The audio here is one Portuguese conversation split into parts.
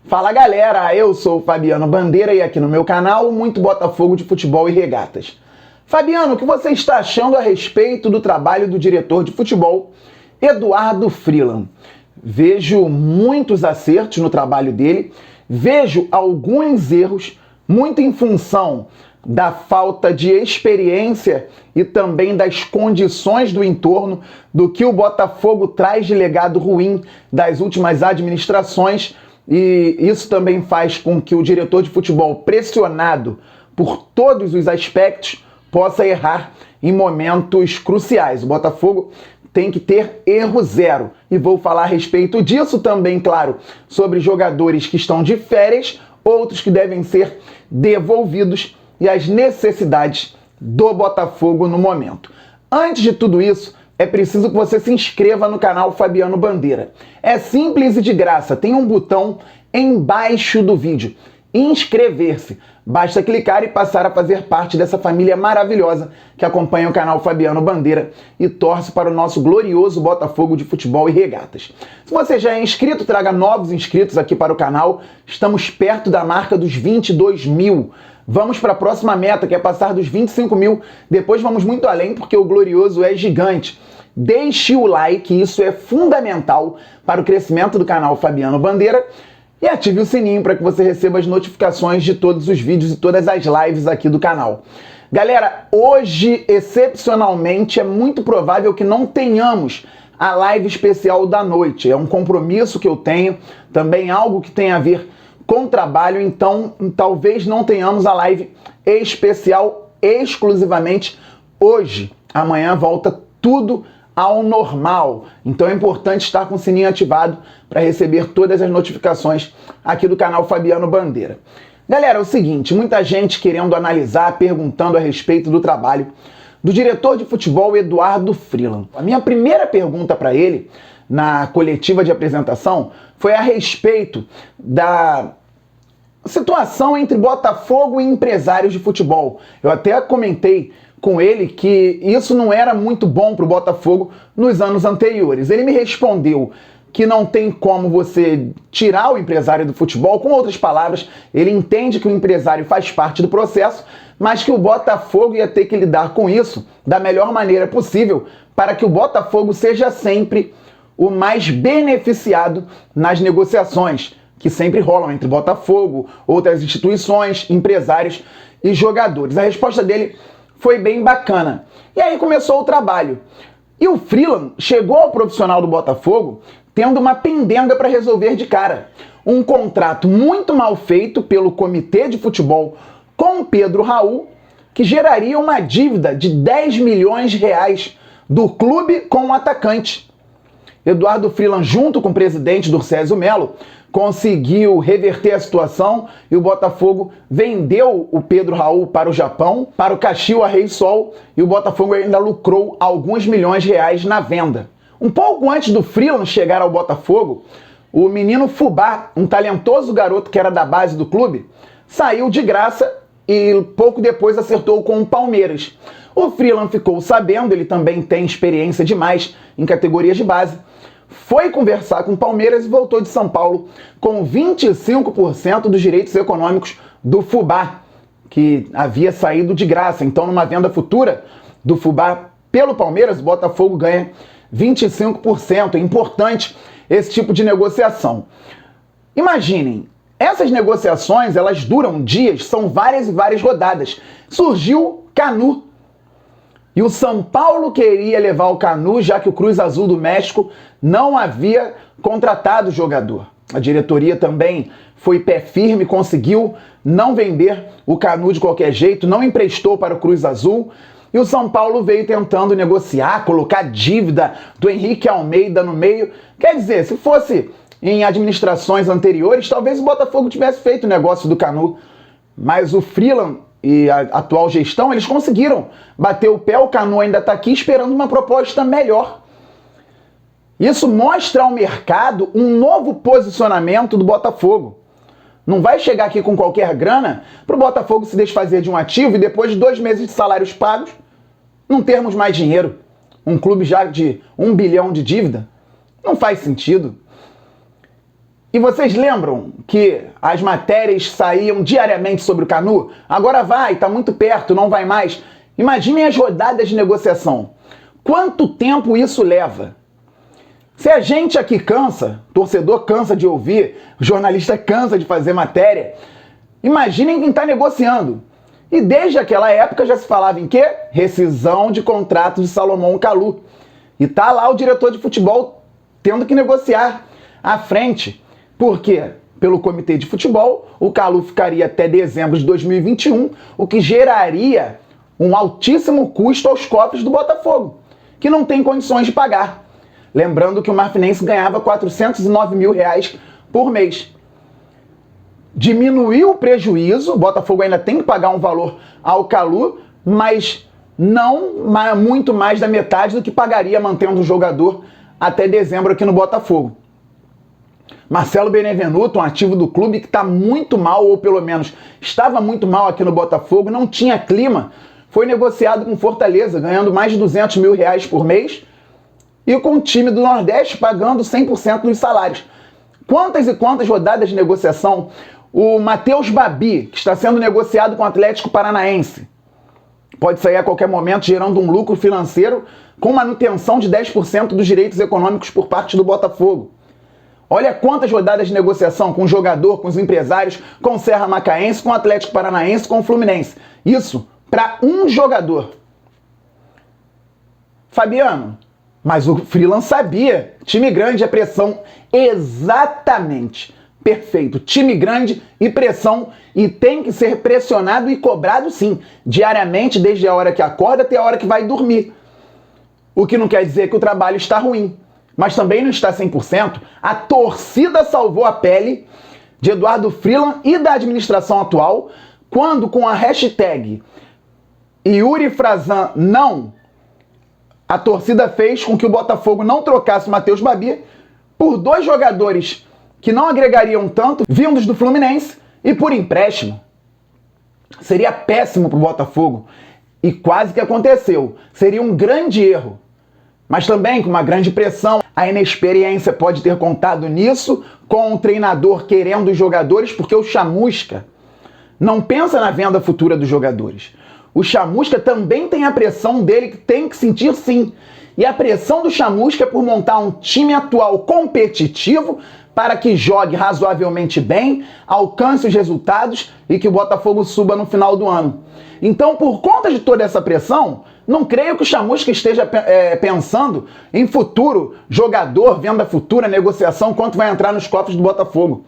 Fala galera, eu sou o Fabiano Bandeira e aqui no meu canal muito Botafogo de futebol e regatas. Fabiano, o que você está achando a respeito do trabalho do diretor de futebol, Eduardo Freeland? Vejo muitos acertos no trabalho dele, vejo alguns erros, muito em função da falta de experiência e também das condições do entorno, do que o Botafogo traz de legado ruim das últimas administrações, e isso também faz com que o diretor de futebol, pressionado por todos os aspectos, possa errar em momentos cruciais. O Botafogo tem que ter erro zero. E vou falar a respeito disso também, claro, sobre jogadores que estão de férias, outros que devem ser devolvidos e as necessidades do Botafogo no momento. Antes de tudo isso, é preciso que você se inscreva no canal Fabiano Bandeira. É simples e de graça, tem um botão embaixo do vídeo. Inscrever-se. Basta clicar e passar a fazer parte dessa família maravilhosa que acompanha o canal Fabiano Bandeira e torce para o nosso glorioso Botafogo de futebol e regatas. Se você já é inscrito, traga novos inscritos aqui para o canal. Estamos perto da marca dos 22 mil. Vamos para a próxima meta, que é passar dos 25 mil. Depois vamos muito além, porque o glorioso é gigante. Deixe o like, isso é fundamental para o crescimento do canal Fabiano Bandeira. E ative o sininho para que você receba as notificações de todos os vídeos e todas as lives aqui do canal. Galera, hoje, excepcionalmente, é muito provável que não tenhamos a live especial da noite. É um compromisso que eu tenho, também algo que tem a ver com trabalho, então talvez não tenhamos a live especial exclusivamente hoje. Amanhã volta tudo ao normal. Então é importante estar com o sininho ativado para receber todas as notificações aqui do canal Fabiano Bandeira. Galera, é o seguinte, muita gente querendo analisar, perguntando a respeito do trabalho do diretor de futebol Eduardo Freeland. A minha primeira pergunta para ele na coletiva de apresentação foi a respeito da situação entre Botafogo e empresários de futebol. Eu até comentei com ele que isso não era muito bom para o Botafogo nos anos anteriores. Ele me respondeu que não tem como você tirar o empresário do futebol. Com outras palavras, ele entende que o empresário faz parte do processo, mas que o Botafogo ia ter que lidar com isso da melhor maneira possível para que o Botafogo seja sempre o mais beneficiado nas negociações que sempre rolam entre Botafogo, outras instituições, empresários e jogadores. A resposta dele foi bem bacana. E aí começou o trabalho. E o Freeland chegou ao profissional do Botafogo tendo uma pendenga para resolver de cara. Um contrato muito mal feito pelo comitê de futebol com o Pedro Raul, que geraria uma dívida de 10 milhões de reais do clube com o atacante. Eduardo Freeland, junto com o presidente Durcésio Melo, conseguiu reverter a situação e o Botafogo vendeu o Pedro Raul para o Japão, para o Kashiwa Reysol, e o Botafogo ainda lucrou alguns milhões de reais na venda. Um pouco antes do Freeland chegar ao Botafogo, o menino Fubá, um talentoso garoto que era da base do clube, saiu de graça e pouco depois acertou com o Palmeiras. O Freeland ficou sabendo, ele também tem experiência demais em categorias de base, foi conversar com o Palmeiras e voltou de São Paulo com 25% dos direitos econômicos do Fubá, que havia saído de graça. Então, numa venda futura do Fubá pelo Palmeiras, o Botafogo ganha 25%. É importante esse tipo de negociação. Imaginem, essas negociações, elas duram dias, são várias e várias rodadas. Surgiu Canu. E o São Paulo queria levar o Canu, já que o Cruz Azul do México não havia contratado o jogador. A diretoria também foi pé firme, conseguiu não vender o Canu de qualquer jeito, não emprestou para o Cruz Azul. E o São Paulo veio tentando negociar, colocar dívida do Henrique Almeida no meio. Quer dizer, se fosse em administrações anteriores, talvez o Botafogo tivesse feito o negócio do Canu. Mas o Freeland e a atual gestão, eles conseguiram bater o pé, o Canu ainda está aqui esperando uma proposta melhor. Isso mostra ao mercado um novo posicionamento do Botafogo. Não vai chegar aqui com qualquer grana para o Botafogo se desfazer de um ativo e depois de 2 meses de salários pagos, não termos mais dinheiro. Um clube já de 1 bilhão de dívida. Não faz sentido. E vocês lembram que as matérias saíam diariamente sobre o Canu? Agora vai, tá muito perto, não vai mais. Imaginem as rodadas de negociação. Quanto tempo isso leva? Se a gente aqui cansa, torcedor cansa de ouvir, jornalista cansa de fazer matéria, imaginem quem está negociando. E desde aquela época já se falava em quê? Rescisão de contrato de Salomão Kalou. E tá lá o diretor de futebol tendo que negociar à frente. Por quê? Pelo comitê de futebol, o Kalou ficaria até dezembro de 2021, o que geraria um altíssimo custo aos cofres do Botafogo, que não tem condições de pagar. Lembrando que o Marfinense ganhava R$409 mil por mês. Diminuiu o prejuízo, o Botafogo ainda tem que pagar um valor ao Kalou, mas não muito mais da metade do que pagaria mantendo o jogador até dezembro aqui no Botafogo. Marcelo Benevenuto, um ativo do clube que está muito mal, ou pelo menos estava muito mal aqui no Botafogo, não tinha clima, foi negociado com Fortaleza, ganhando mais de R$200 mil por mês, e com o time do Nordeste pagando 100% dos salários. Quantas e quantas rodadas de negociação? O Matheus Babi, que está sendo negociado com o Atlético Paranaense, pode sair a qualquer momento gerando um lucro financeiro com manutenção de 10% dos direitos econômicos por parte do Botafogo. Olha quantas rodadas de negociação com o jogador, com os empresários, com o Serra Macaense, com o Atlético Paranaense, com o Fluminense. Isso para um jogador. Fabiano, mas o Freeland sabia. Time grande é pressão. Exatamente. Perfeito. Time grande e pressão. E tem que ser pressionado e cobrado sim. Diariamente, desde a hora que acorda até a hora que vai dormir. O que não quer dizer que o trabalho está ruim. Mas também não está 100%. A torcida salvou a pele de Eduardo Freeland e da administração atual quando, com a hashtag Yuri Frazan não, a torcida fez com que o Botafogo não trocasse o Matheus Babi por dois jogadores que não agregariam tanto, vindos do Fluminense, e por empréstimo. Seria péssimo para o Botafogo. E quase que aconteceu. Seria um grande erro. Mas também com uma grande pressão. A inexperiência pode ter contado nisso, com o treinador querendo os jogadores, porque o Chamusca não pensa na venda futura dos jogadores. O Chamusca também tem a pressão dele, que tem que sentir sim. E a pressão do Chamusca é por montar um time atual competitivo para que jogue razoavelmente bem, alcance os resultados e que o Botafogo suba no final do ano. Então, por conta de toda essa pressão, não creio que o Chamusca esteja pensando em futuro, jogador, venda futura, negociação, quanto vai entrar nos cofres do Botafogo.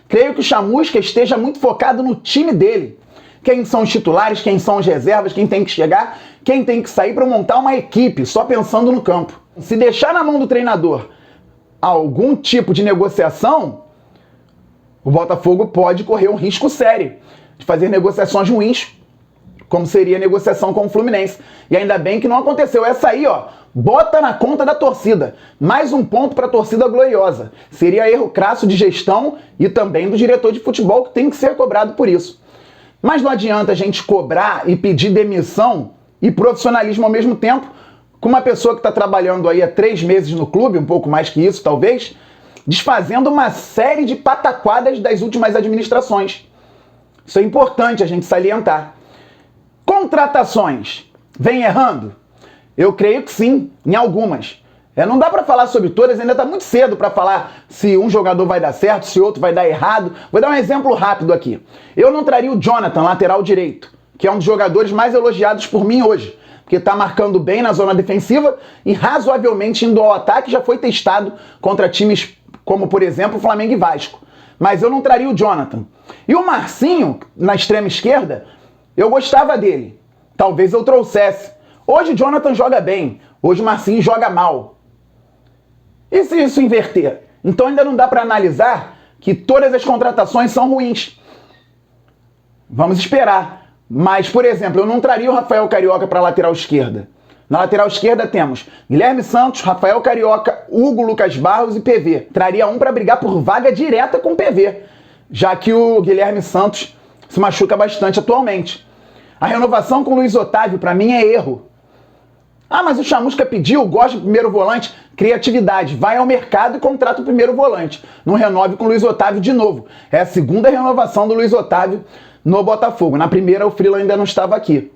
Creio que o Chamusca esteja muito focado no time dele. Quem são os titulares, quem são as reservas, quem tem que chegar, quem tem que sair para montar uma equipe, só pensando no campo. Se deixar na mão do treinador algum tipo de negociação, o Botafogo pode correr um risco sério de fazer negociações ruins, como seria a negociação com o Fluminense. E ainda bem que não aconteceu. Essa aí, ó, bota na conta da torcida. Mais um ponto para a torcida gloriosa. Seria erro crasso de gestão e também do diretor de futebol, que tem que ser cobrado por isso. Mas não adianta a gente cobrar e pedir demissão e profissionalismo ao mesmo tempo com uma pessoa que está trabalhando aí há 3 meses no clube, um pouco mais que isso talvez, desfazendo uma série de pataquadas das últimas administrações. Isso é importante a gente salientar. Contratações. Vem errando? Eu creio que sim, em algumas. Não dá para falar sobre todas, ainda está muito cedo para falar se um jogador vai dar certo, se outro vai dar errado. Vou dar um exemplo rápido aqui. Eu não traria o Jonathan, lateral direito, que é um dos jogadores mais elogiados por mim hoje, porque está marcando bem na zona defensiva e razoavelmente indo ao ataque, já foi testado contra times como, por exemplo, Flamengo e Vasco. Mas eu não traria o Jonathan. E o Marcinho, na extrema esquerda, eu gostava dele. Talvez eu trouxesse. Hoje o Jonathan joga bem, hoje o Marcinho joga mal. E se isso inverter? Então ainda não dá para analisar que todas as contratações são ruins. Vamos esperar. Mas, por exemplo, eu não traria o Rafael Carioca para a lateral esquerda. Na lateral esquerda temos Guilherme Santos, Rafael Carioca, Hugo, Lucas Barros e PV. Traria um para brigar por vaga direta com o PV, já que o Guilherme Santos se machuca bastante atualmente. A renovação com o Luiz Otávio, para mim, é erro. Ah, mas o Chamusca pediu, gosta do primeiro volante, criatividade. Vai ao mercado e contrata o primeiro volante. Não renove com o Luiz Otávio de novo. É a segunda renovação do Luiz Otávio no Botafogo. Na primeira, o Freeland ainda não estava aqui.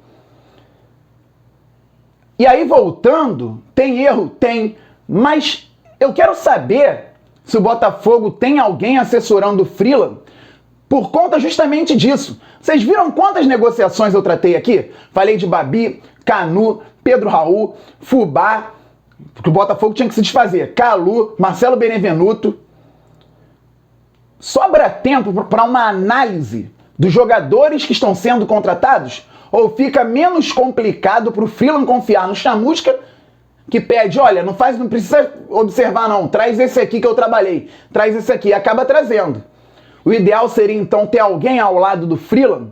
E aí, voltando, tem erro? Tem. Mas eu quero saber se o Botafogo tem alguém assessorando o Freeland por conta justamente disso. Vocês viram quantas negociações eu tratei aqui? Falei de Babi, Canu, Pedro Raul, Fubá, que o Botafogo tinha que se desfazer, Calu, Marcelo Benevenuto. Sobra tempo para uma análise dos jogadores que estão sendo contratados? Ou fica menos complicado para o Freeland confiar no Chamusca, que pede, olha, não precisa observar não, traz esse aqui que eu trabalhei, traz esse aqui, e acaba trazendo. O ideal seria então ter alguém ao lado do Freeland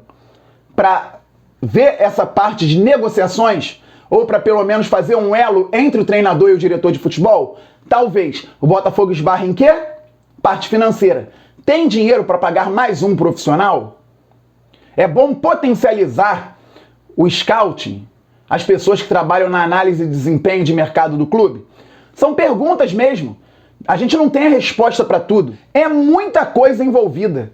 para ver essa parte de negociações, ou para pelo menos fazer um elo entre o treinador e o diretor de futebol? Talvez. O Botafogo esbarra em quê? Parte financeira. Tem dinheiro para pagar mais um profissional? É bom potencializar o scouting, as pessoas que trabalham na análise de desempenho de mercado do clube? São perguntas mesmo. A gente não tem a resposta para tudo. É muita coisa envolvida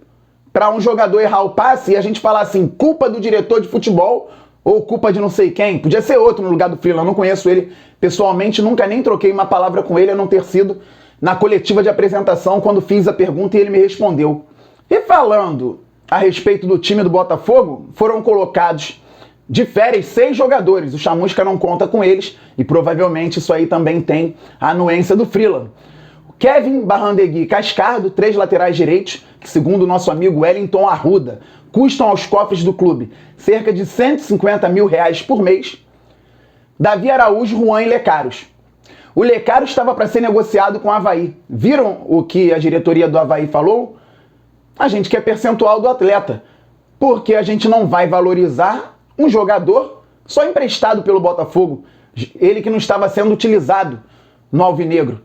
para um jogador errar o passe e a gente falar assim, culpa do diretor de futebol ou culpa de não sei quem. Podia ser outro no lugar do Freeland, eu não conheço ele pessoalmente, nunca nem troquei uma palavra com ele, a não ter sido na coletiva de apresentação quando fiz a pergunta e ele me respondeu. E falando a respeito do time do Botafogo, foram colocados de férias 6 jogadores. O Chamusca não conta com eles e provavelmente isso aí também tem a anuência do Freeland. Kevin, Barrandegui e Cascardo, 3 laterais direitos, que segundo o nosso amigo Wellington Arruda, custam aos cofres do clube cerca de R$150 mil por mês. Davi Araújo, Juan e Lecaros. O Lecaros estava para ser negociado com o Avaí. Viram o que a diretoria do Avaí falou? A gente quer percentual do atleta, porque a gente não vai valorizar um jogador só emprestado pelo Botafogo, ele que não estava sendo utilizado no Alvinegro.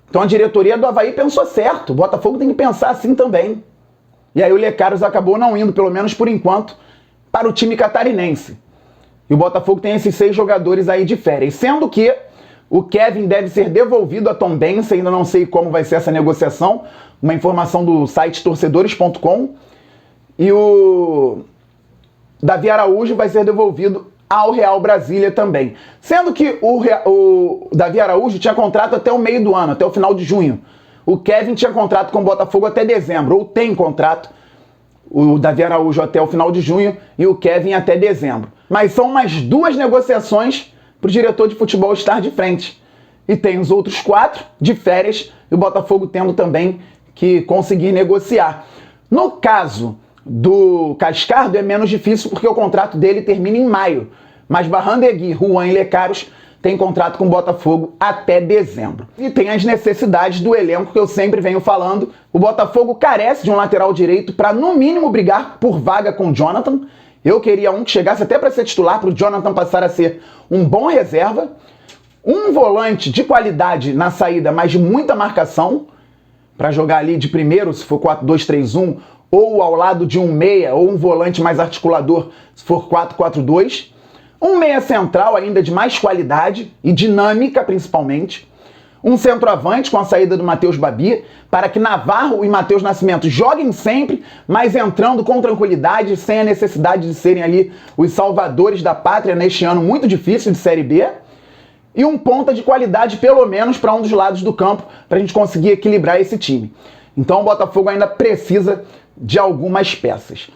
Então a diretoria do Avaí pensou certo, o Botafogo tem que pensar assim também. E aí o Lecaros acabou não indo, pelo menos por enquanto, para o time catarinense. E o Botafogo tem esses 6 jogadores aí de férias, sendo que o Kevin deve ser devolvido a Tombense, ainda não sei como vai ser essa negociação, uma informação do site torcedores.com, e o Davi Araújo vai ser devolvido ao Real Brasília também. Sendo que o Davi Araújo tinha contrato até o meio do ano, até o final de junho. O Kevin tinha contrato com o Botafogo até dezembro, ou tem contrato, o Davi Araújo até o final de junho e o Kevin até dezembro. Mas são umas 2 negociações para o diretor de futebol estar de frente. E tem os outros 4 de férias e o Botafogo tendo também que conseguir negociar. No caso do Cascardo é menos difícil porque o contrato dele termina em maio. Mas Barrandegui, Juan e Lecaros tem contrato com o Botafogo até dezembro. E tem as necessidades do elenco que eu sempre venho falando. O Botafogo carece de um lateral direito para, no mínimo, brigar por vaga com o Jonathan. Eu queria um que chegasse até para ser titular, para o Jonathan passar a ser um bom reserva. Um volante de qualidade na saída, mas de muita marcação, para jogar ali de primeiro, se for 4-2-3-1, ou ao lado de um meia, ou um volante mais articulador, se for 4-4-2. Um meia central ainda de mais qualidade e dinâmica, principalmente. Um centroavante com a saída do Matheus Babi, para que Navarro e Matheus Nascimento joguem sempre, mas entrando com tranquilidade, sem a necessidade de serem ali os salvadores da pátria neste ano muito difícil de Série B. E um ponta de qualidade, pelo menos, para um dos lados do campo, para a gente conseguir equilibrar esse time. Então o Botafogo ainda precisa de algumas peças.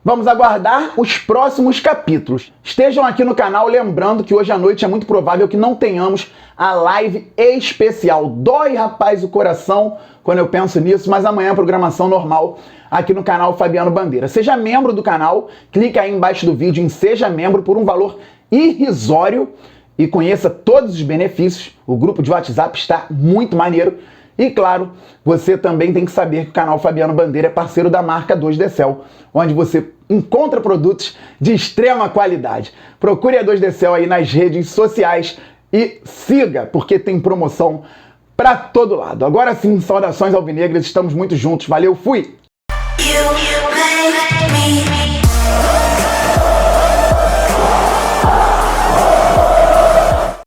Vamos aguardar os próximos capítulos. Estejam aqui no canal, lembrando que hoje à noite é muito provável que não tenhamos a live especial. Dói, rapaz, o coração quando eu penso nisso, mas amanhã a programação normal aqui no canal Fabiano Bandeira. Seja membro do canal, clique aí embaixo do vídeo em Seja Membro por um valor irrisório e conheça todos os benefícios. O grupo de WhatsApp está muito maneiro. E claro, você também tem que saber que o canal Fabiano Bandeira é parceiro da marca 2DCel, onde você encontra produtos de extrema qualidade. Procure a 2DCel aí nas redes sociais e siga, porque tem promoção para todo lado. Agora sim, saudações alvinegras, estamos muito juntos. Valeu, fui! You make me